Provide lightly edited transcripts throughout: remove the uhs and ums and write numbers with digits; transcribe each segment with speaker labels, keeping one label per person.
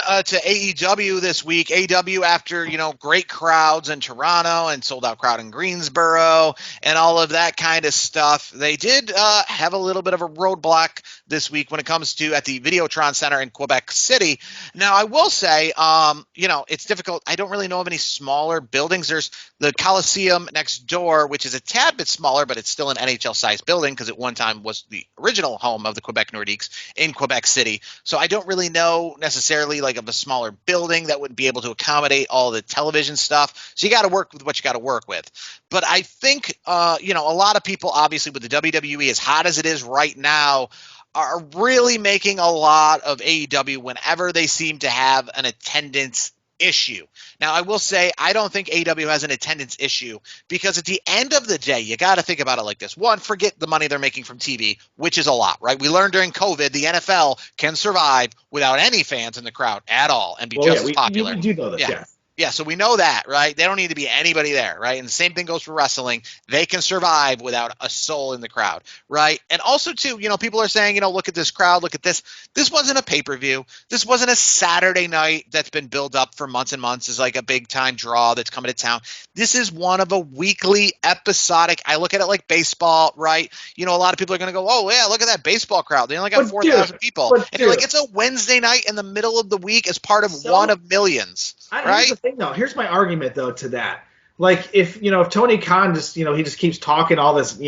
Speaker 1: on to AEW this week. AEW, after great crowds in Toronto and sold out crowd in Greensboro and all of that kind of stuff, they did have a little bit of a roadblock this week when it comes to at the Videotron Center in Quebec City. Now, I will say, it's difficult. I don't really know of any smaller buildings. There's the Coliseum next door, which is a tad bit smaller, but it's still an NHL-sized building because at one time was the original home of the Quebec Nordiques in Quebec City. So I don't really know necessarily like of a smaller building that would be able to accommodate all the television stuff. So you got to work with what you got to work with. But I think, a lot of people, obviously, with the WWE as hot as it is right now, are really making a lot of AEW whenever they seem to have an attendance issue. Now, I will say I don't think AEW has an attendance issue because at the end of the day, you got to think about it like this. One, forget the money they're making from TV, which is a lot, right? We learned during COVID the NFL can survive without any fans in the crowd at all and be as popular.
Speaker 2: We do know this, yeah.
Speaker 1: Yeah, so we know that, right? They don't need to be anybody there, right? And the same thing goes for wrestling. They can survive without a soul in the crowd, right? And also, too, people are saying, look at this crowd, look at this. This wasn't a pay-per-view. This wasn't a Saturday night that's been built up for months and months as like a big-time draw that's coming to town. This is one of a weekly episodic. I look at it like baseball, right? A lot of people are going to go, oh, yeah, look at that baseball crowd. They only got 4,000 people. And you're like, it's a Wednesday night in the middle of the week as part of one of millions, right?
Speaker 2: Here's the thing, though. Here's my argument, though, to that. Like, if Tony Khan just, he just keeps talking all this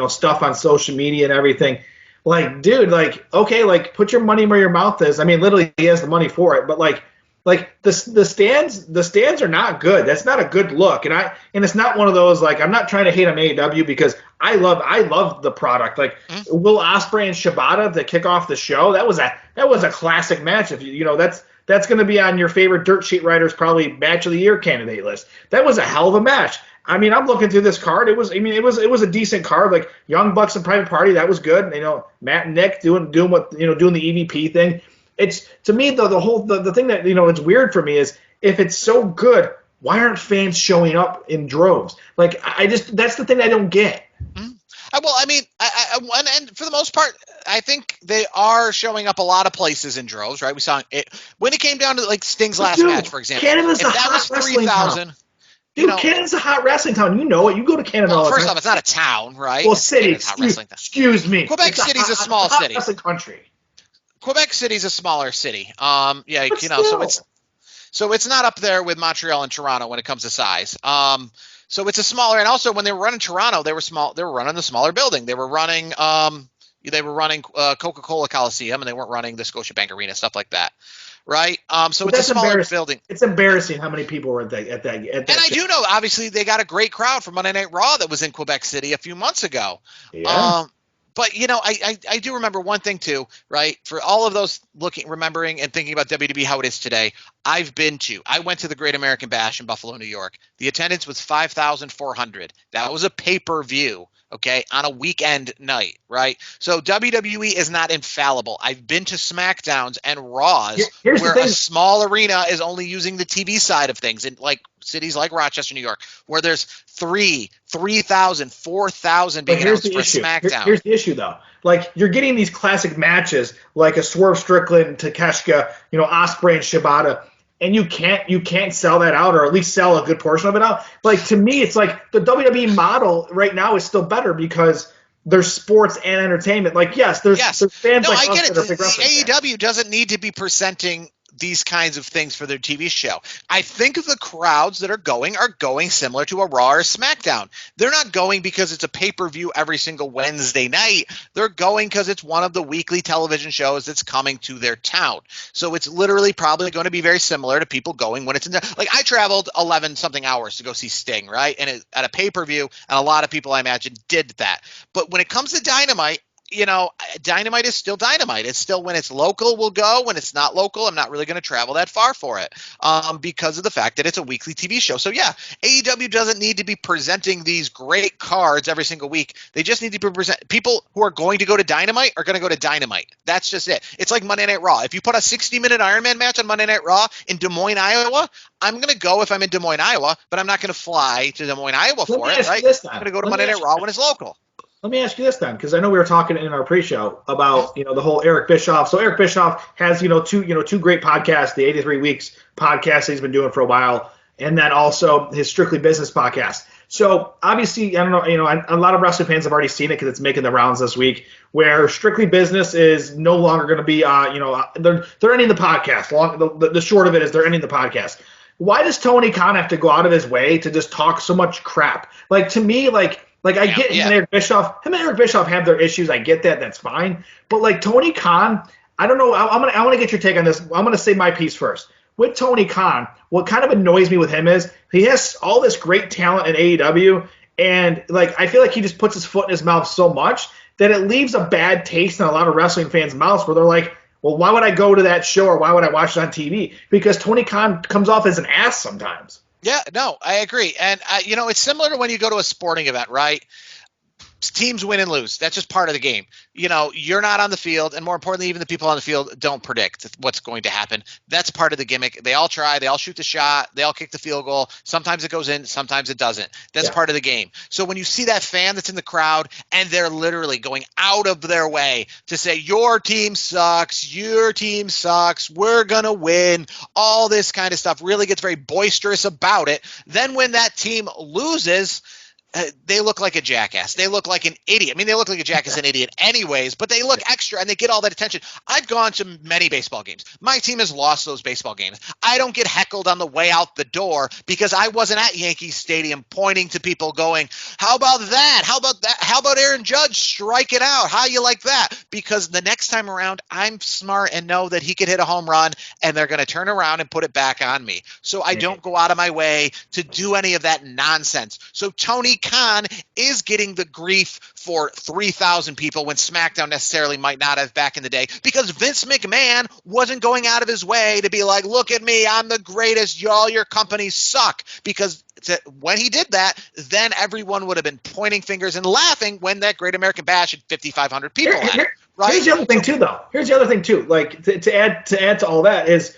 Speaker 2: stuff on social media and everything. Like, dude, like, okay, like, put your money where your mouth is. I mean, literally, he has the money for it. But like the stands are not good. That's not a good look. And it's not one of those, like, I'm not trying to hate on AEW because I love the product. Like, Will Ospreay and Shibata to kick off the show, that was a classic match. If that's going to be on your favorite Dirt Sheet writers probably match of the year candidate list. That was a hell of a match. I mean, I'm looking through this card. It was a decent card. Like Young Bucks and Private Party, that was good. Matt and Nick doing the EVP thing. It's, to me, though, the thing that it's weird for me is if it's so good, why aren't fans showing up in droves? Like, that's the thing I don't get.
Speaker 1: Well, I mean, and for the most part, I think they are showing up a lot of places in droves, right? We saw it when it came down to like Sting's last match, for example.
Speaker 2: Canada's a hot wrestling town. Dude, Canada's a hot wrestling town. You know it. You go to Canada all the time.
Speaker 1: First off, it's not a town, right?
Speaker 2: Well, city. Excuse me.
Speaker 1: Quebec City's a small city.
Speaker 2: It's a country.
Speaker 1: Quebec City's a smaller city. So it's not up there with Montreal and Toronto when it comes to size. So it's a smaller, and also when they were running Toronto, they were small. They were running the smaller building. They were running Coca-Cola Coliseum, and they weren't running the Scotiabank Arena, stuff like that, right? So it's a smaller building.
Speaker 2: It's embarrassing how many people were at that.
Speaker 1: And I do know, obviously, they got a great crowd for Monday Night Raw that was in Quebec City a few months ago.
Speaker 2: Yeah.
Speaker 1: But, I do remember one thing, too, right? For all of those remembering and thinking about WWE, how it is today, I went to the Great American Bash in Buffalo, New York. The attendance was 5,400. That was a pay-per-view, okay, on a weekend night, right? So WWE is not infallible. I've been to SmackDowns and Raws where a small arena is only using the TV side of things, in like cities like Rochester, New York, where there's 3,000, 4,000 being announced for SmackDown.
Speaker 2: Here's the issue, though. Like, you're getting these classic matches like a Swerve Strickland, Takeshita, Ospreay and Shibata, and you can't sell that out, or at least sell a good portion of it out. Like, to me, it's like the WWE model right now is still better because there's sports and entertainment. Like, there's fans like us that are big wrestling fans.
Speaker 1: AEW doesn't need to be presenting these kinds of things for their TV show. I think the crowds that are going similar to a Raw or a SmackDown. They're not going because it's a pay-per-view every single Wednesday night. They're going because it's one of the weekly television shows that's coming to their town. So it's literally probably going to be very similar to people going when it's in there. Like, I traveled 11 something hours to go see Sting, right? And at a pay-per-view, and a lot of people, I imagine, did that. But when it comes to Dynamite, Dynamite is still Dynamite. It's still, when it's local, we'll go. When it's not local, I'm not really going to travel that far for it because of the fact that it's a weekly TV show. So, AEW doesn't need to be presenting these great cards every single week. They just need to present. People who are going to go to Dynamite are going to go to Dynamite. That's just it. It's like Monday Night Raw. If you put a 60-minute Iron Man match on Monday Night Raw in Des Moines, Iowa, I'm going to go if I'm in Des Moines, Iowa, but I'm not going to fly to Des Moines, Iowa for it, right? I'm going to go to Monday Night Raw when it's local.
Speaker 2: Let me ask you this then, because I know we were talking in our pre-show
Speaker 1: Yeah.
Speaker 2: about the whole Eric Bischoff. So Eric Bischoff has two great podcasts, the 83 Weeks podcast that he's been doing for a while, and then also his Strictly Business podcast. So obviously, I don't know, a lot of wrestling fans have already seen it because it's making the rounds this week, where Strictly Business is no longer going to be, they're ending the podcast. The short of it is they're ending the podcast. Why does Tony Khan have to go out of his way to just talk so much crap? Like, to me, like I get him and Eric Bischoff have their issues. I get that. That's fine. But like Tony Khan, I don't know. I want to get your take on this. I'm gonna say my piece first. With Tony Khan, what kind of annoys me with him is he has all this great talent in AEW, and like I feel like he just puts his foot in his mouth so much that it leaves a bad taste in a lot of wrestling fans' mouths where they're like, well, why would I go to that show or why would I watch it on TV? Because Tony Khan comes off as an ass sometimes.
Speaker 1: Yeah, no, I agree. And, it's similar to when you go to a sporting event, right? Teams win and lose. That's just part of the game. You're not on the field, and more importantly, even the people on the field don't predict what's going to happen. That's part of the gimmick. They all try. They all shoot the shot. They all kick the field goal. Sometimes it goes in. Sometimes it doesn't. That's part of the game. So when you see that fan that's in the crowd and they're literally going out of their way to say, your team sucks, your team sucks, we're going to win, all this kind of stuff, really gets very boisterous about it. Then when that team loses, they look like a jackass. They look like an idiot. I mean, they look like a jackass and idiot anyways, but they look extra and they get all that attention. I've gone to many baseball games. My team has lost those baseball games. I don't get heckled on the way out the door because I wasn't at Yankee Stadium pointing to people going, how about that? How about that? How about Aaron Judge strike it out? How you like that? Because the next time around, I'm smart and know that he could hit a home run and they're going to turn around and put it back on me. So I don't go out of my way to do any of that nonsense. So Tony Khan is getting the grief for 3,000 people when SmackDown necessarily might not have back in the day, because Vince McMahon wasn't going out of his way to be like, look at me, I'm the greatest, all your companies suck. Because when he did that, then everyone would have been pointing fingers and laughing when that Great American Bash had 5,500 people at it. Right?
Speaker 2: Here's the other thing too, though. Like to add to all that is,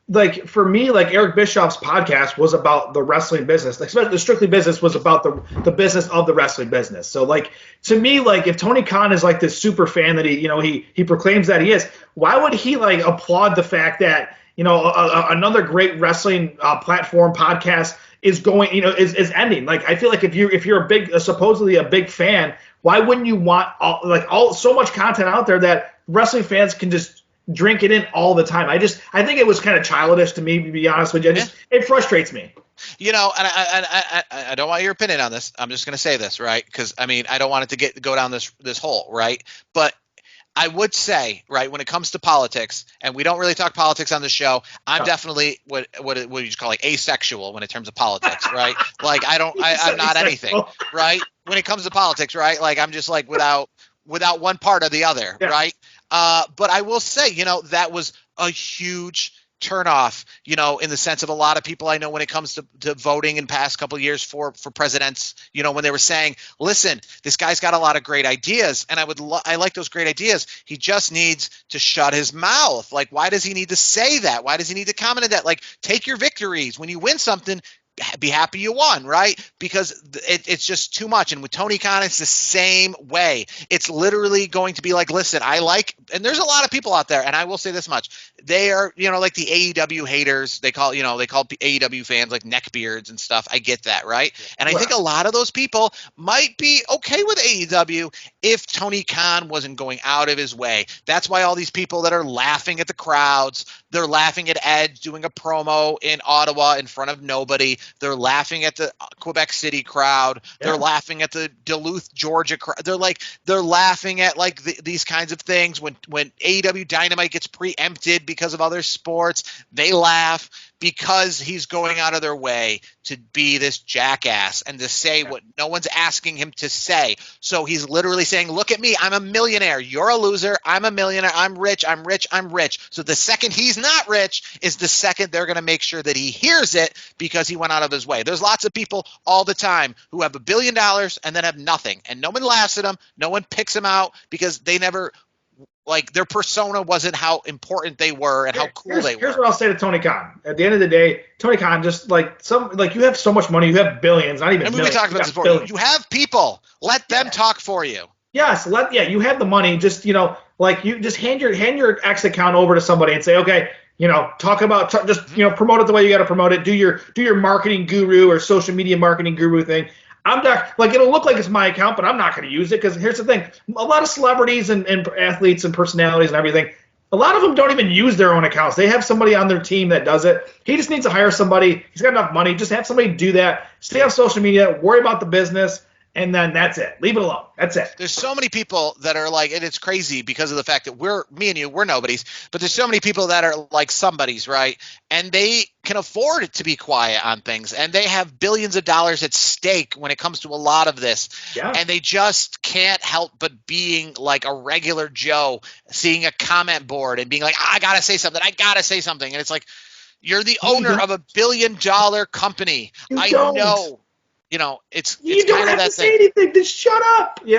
Speaker 2: like, for me, like, Eric Bischoff's podcast was about the wrestling business. Especially the Strictly Business was about the business of the wrestling business. So, like, to me, like, if Tony Khan is like this super fan that he proclaims that he is, why would he like applaud the fact that another great wrestling platform podcast is going is ending? Like, I feel like if you're supposedly a big fan, why wouldn't you want so much content out there that wrestling fans can just drink it in all the time? I think it was kind of childish to me, to be honest with you. It frustrates me.
Speaker 1: And I don't want your opinion on this. I'm just going to say this, right? Because I mean, I don't want it to go down this hole, right? But I would say, right, when it comes to politics, and we don't really talk politics on the show, I'm definitely what you call like asexual when in terms of politics, right? Like I'm not anything, right? When it comes to politics, right? Like I'm just like without one part or the other, right? But I will say, that was a huge turnoff, in the sense of a lot of people I know when it comes to voting in past couple of years for presidents, when they were saying, listen, this guy's got a lot of great ideas and I like those great ideas. He just needs to shut his mouth. Like, why does he need to say that? Why does he need to comment on that? Like, take your victories. When you win something, be happy you won, right? Because it's just too much. And with Tony Khan, it's the same way. It's literally going to be like, listen, and there's a lot of people out there, and I will say this much. They are, like the AEW haters. They call AEW fans like neckbeards and stuff. I get that, right? And I think a lot of those people might be okay with AEW if Tony Khan wasn't going out of his way. That's why all these people that are laughing at the crowds, they're laughing at Edge doing a promo in Ottawa in front of nobody. They're laughing at the Quebec City crowd. They're laughing at the Duluth, Georgia crowd. They're laughing at like these kinds of things. When AEW Dynamite gets preempted because of other sports, they laugh because he's going out of their way to be this jackass and to say what no one's asking him to say. So he's literally saying, look at me, I'm a millionaire. You're a loser. I'm a millionaire. I'm rich. I'm rich. I'm rich. So the second he's not rich is the second they're going to make sure that he hears it because he went out of his way. There's lots of people all the time who have $1 billion and then have nothing. And no one laughs at them. No one picks them out because they never – like their persona wasn't how important they were and how cool they were.
Speaker 2: Here's what I'll say to Tony Khan. At the end of the day, Tony Khan just you have so much money, you have billions, not even millions.
Speaker 1: We talked about this before. You have people. Let them talk for you.
Speaker 2: Yes, you have the money. Just like you just hand your X account over to somebody and say, okay, talk about promote it the way you got to promote it. Do your marketing guru or social media marketing guru thing. I'm not like it'll look like it's my account, but I'm not going to use it because here's the thing: a lot of celebrities and athletes and personalities and everything. A lot of them don't even use their own accounts. They have somebody on their team that does it. He just needs to hire somebody. He's got enough money. Just have somebody do that. Stay on social media. Worry about the business. And then that's it. Leave it alone. That's it.
Speaker 1: There's so many people that are like, and it's crazy because of the fact that me and you, we're nobodies, but there's so many people that are like somebody's, right? And they can afford to be quiet on things, and they have billions of dollars at stake when it comes to a lot of this.
Speaker 2: Yeah.
Speaker 1: And they just can't help but being like a regular Joe, seeing a comment board and being like, I got to say something. And it's like, you're the owner of $1 billion company. I know. It's
Speaker 2: you don't
Speaker 1: kind
Speaker 2: have
Speaker 1: of that
Speaker 2: to say anything. Just shut up.
Speaker 1: Yeah.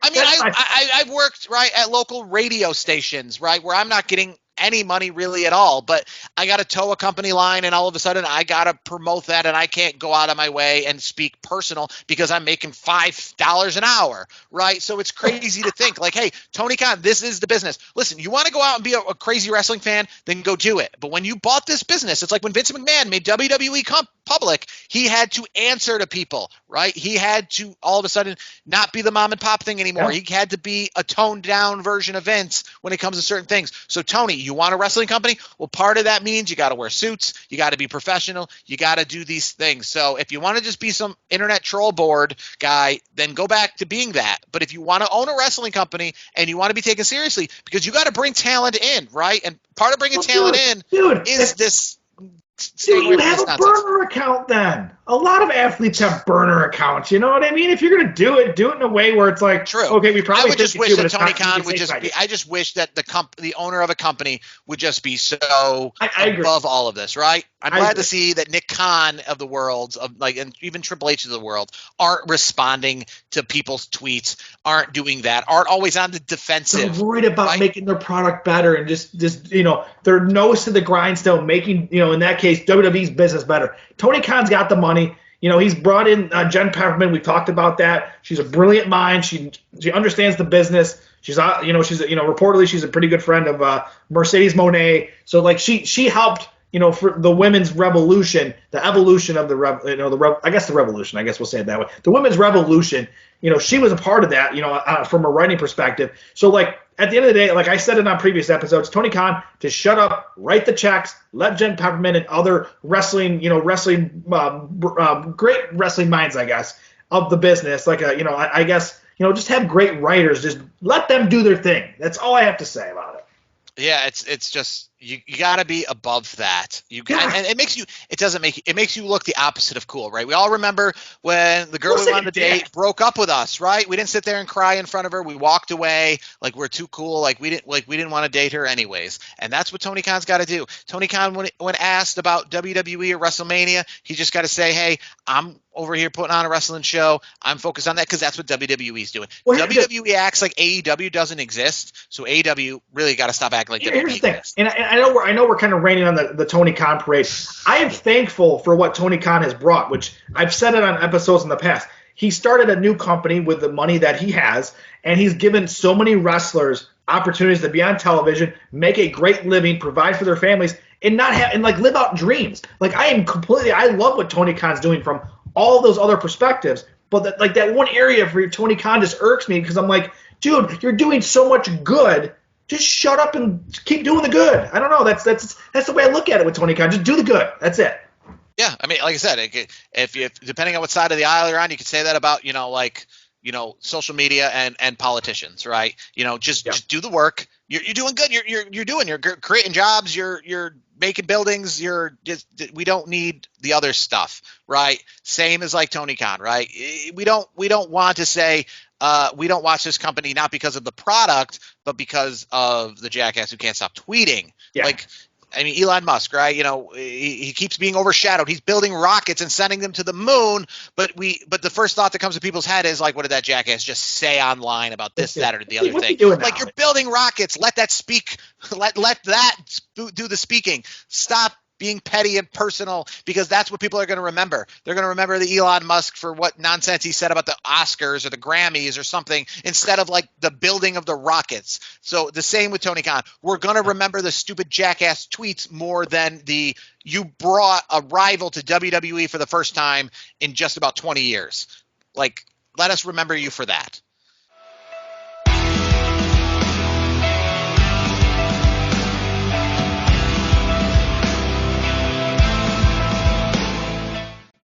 Speaker 1: I mean, I've worked at local radio stations, right, where I'm not getting any money really at all, but I got to tow a company line, and all of a sudden I got to promote that, and I can't go out of my way and speak personal because I'm making $5 an hour, right? So it's crazy to think like, hey, Tony Khan, this is the business. Listen, you want to go out and be a crazy wrestling fan, then go do it. But when you bought this business, it's like when Vince McMahon made WWE public, he had to answer to people, right? He had to all of a sudden not be the mom and pop thing anymore. Yeah. He had to be a toned down version of Vince when it comes to certain things. So Tony, you want a wrestling company? Well, part of that means you got to wear suits. You got to be professional. You got to do these things. So if you want to just be some internet troll board guy, then go back to being that. But if you want to own a wrestling company and you want to be taken seriously, because you got to bring talent in, right? And part of bringing talent in is this.
Speaker 2: Dude, you have a burner account then. A lot of athletes have burner accounts. You know what I mean? If you're going to do it in a way where it's like,
Speaker 1: true.
Speaker 2: Okay, we probably
Speaker 1: I would just wish that Tony Khan would just be, I just wish that the owner of a company would just be so above all of this, right? I'm glad to see that Nick Khan of the world, and even Triple H of the world, aren't responding to people's tweets, aren't doing that, aren't always on the defensive.
Speaker 2: They're worried about making their product better and just their nose to the grindstone, making, in that case, WWE's business better. Tony Khan's got the money. He's brought in Jen Pepperman. We've talked about that. She's a brilliant mind. She understands the business. She's reportedly she's a pretty good friend of Mercedes Moné. So like she helped for the women's revolution, the evolution of the revolution. I guess we'll say it that way. The women's revolution. She was a part of that. From a writing perspective. So like at the end of the day, like I said it on previous episodes, Tony Khan to shut up, write the checks, let Jen Pepperman and other great wrestling minds, I guess, of the business. Like I guess just have great writers. Just let them do their thing. That's all I have to say about it.
Speaker 1: Yeah, it's just you got to be above that. And it makes you look the opposite of cool, right? We all remember when the girl we wanted to date broke up with us, right? We didn't sit there and cry in front of her. We walked away like we're too cool, like we didn't want to date her anyways. And that's what Tony Khan's got to do. Tony Khan, when asked about WWE or WrestleMania, he just got to say, "Hey, I'm over here putting on a wrestling show. I'm focused on that," because that's what WWE's doing. WWE acts like AEW doesn't exist, so AEW really got to stop acting like WWE exists.
Speaker 2: And I know we're kind of raining on the Tony Khan parade. I am thankful for what Tony Khan has brought, which I've said it on episodes in the past. He started a new company with the money that he has, and he's given so many wrestlers opportunities to be on television, make a great living, provide for their families, and live out dreams. Like I love what Tony Khan's doing from all those other perspectives, but that one area for Tony Khan just irks me because I'm like, dude, you're doing so much good. Just shut up and keep doing the good. I don't know. That's the way I look at it with Tony Khan. Just do the good. That's it.
Speaker 1: Yeah, I mean, like I said, if you depending on what side of the aisle you're on, you could say that about social media and politicians, right? Just do the work. You're doing good. You're creating jobs. You're making buildings. We don't need the other stuff, right? Same as like Tony Khan, right? We don't want to say we don't watch this company not because of the product, but because of the jackass who can't stop tweeting. Yeah. Like, I mean, Elon Musk, right? He keeps being overshadowed. He's building rockets and sending them to the moon. But the first thought that comes to people's head is like, what did that jackass just say online about this, that, or the other thing? Like, you're building rockets. Let that speak. Let that do the speaking. Stop being petty and personal, because that's what people are going to remember. They're going to remember the Elon Musk for what nonsense he said about the Oscars or the Grammys or something, instead of like the building of the rockets. So the same with Tony Khan. We're going to remember the stupid jackass tweets more than the you brought a rival to WWE for the first time in just about 20 years. Like, let us remember you for that.